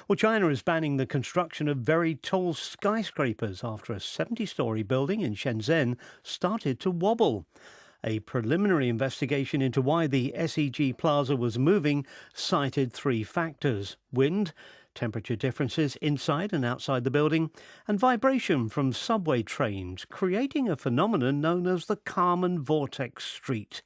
Well, China is banning the construction of very tall skyscrapers after a 70-story building in Shenzhen started to wobble. A preliminary investigation into why the SEG Plaza was moving cited three factors: wind, temperature differences inside and outside the building, and vibration from subway trains, creating a phenomenon known as the Kármán vortex street.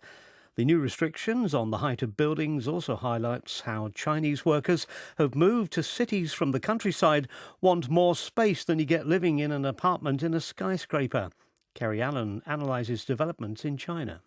The new restrictions on the height of buildings also highlights how Chinese workers have moved to cities from the countryside, want more space than you get living in an apartment in a skyscraper. Kerry Allen analyses developments in China.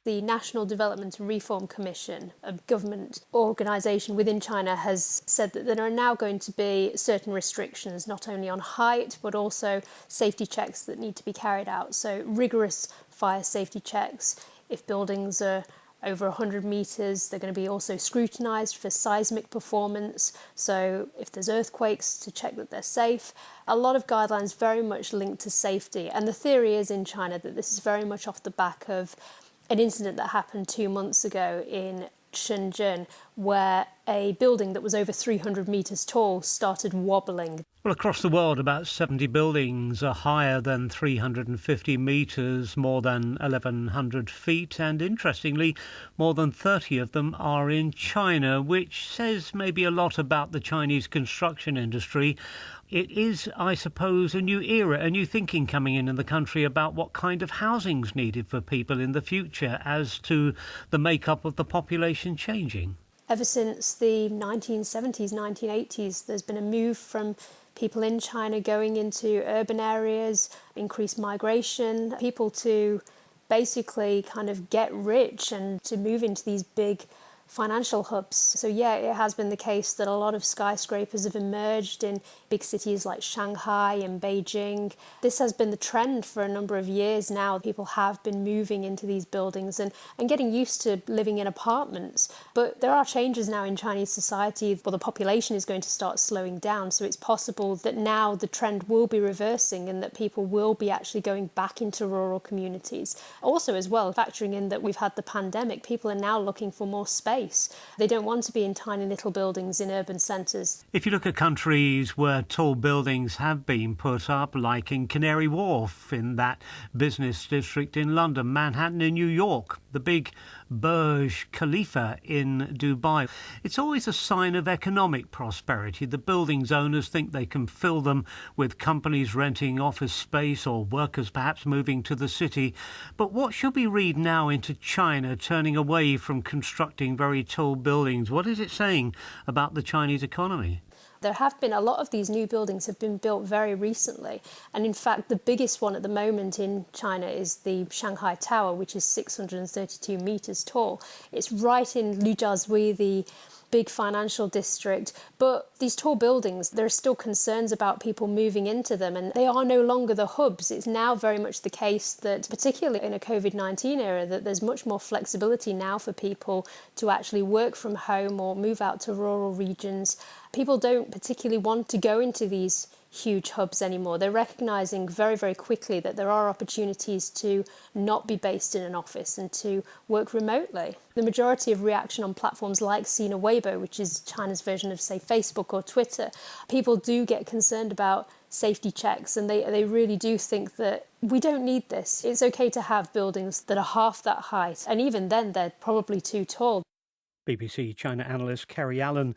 The National Development and Reform Commission, a government organisation within China, has said that there are now going to be certain restrictions, not only on height, but also safety checks that need to be carried out. So rigorous fire safety checks. If buildings are over 100 metres, they're going to be also scrutinised for seismic performance. So if there's earthquakes, to check that they're safe. A lot of guidelines very much linked to safety. And the theory is in China that this is very much off the back of an incident that happened 2 months ago in Shenzhen, where a building that was over 300 metres tall started wobbling. Well, across the world, about 70 buildings are higher than 350 metres, more than 1,100 feet, and interestingly, more than 30 of them are in China, which says maybe a lot about the Chinese construction industry. It is, I suppose, a new era, a new thinking coming in the country about what kind of housing's needed for people in the future as to the makeup of the population changing. Ever since the 1970s, 1980s, there's been a move from people in China going into urban areas, increased migration, people to basically kind of get rich and to move into these big financial hubs. So yeah, it has been the case that a lot of skyscrapers have emerged in big cities like Shanghai and Beijing. This has been the trend for a number of years now. People have been moving into these buildings and getting used to living in apartments. But there are changes now in Chinese society. Well, the population is going to start slowing down, so it's possible that now the trend will be reversing and that people will be actually going back into rural communities. Also as well, factoring in that we've had the pandemic, people are now looking for more space. They don't want to be in tiny little buildings in urban centres. If you look at countries where tall buildings have been put up, like in Canary Wharf, in that business district in London, Manhattan in New York, the big Burj Khalifa in Dubai, it's always a sign of economic prosperity. The buildings owners think they can fill them with companies renting office space or workers perhaps moving to the city. But what should we read now into China turning away from constructing very tall buildings? What is it saying about the Chinese economy? There have been a lot of these new buildings have been built very recently. And in fact, the biggest one at the moment in China is the Shanghai Tower, which is 632 metres tall. It's right in Lujiazui, the big financial district. But these tall buildings, there are still concerns about people moving into them, and they are no longer the hubs. It's now very much the case that, particularly in a COVID-19 era, that there's much more flexibility now for people to actually work from home or move out to rural regions. People don't particularly want to go into these huge hubs anymore. They're recognising very, very quickly that there are opportunities to not be based in an office and to work remotely. The majority of reaction on platforms like Sina Weibo, which is China's version of, say, Facebook or Twitter, people do get concerned about safety checks, and they really do think that we don't need this. It's okay to have buildings that are half that height, and even then they're probably too tall. BBC China analyst Kerry Allen.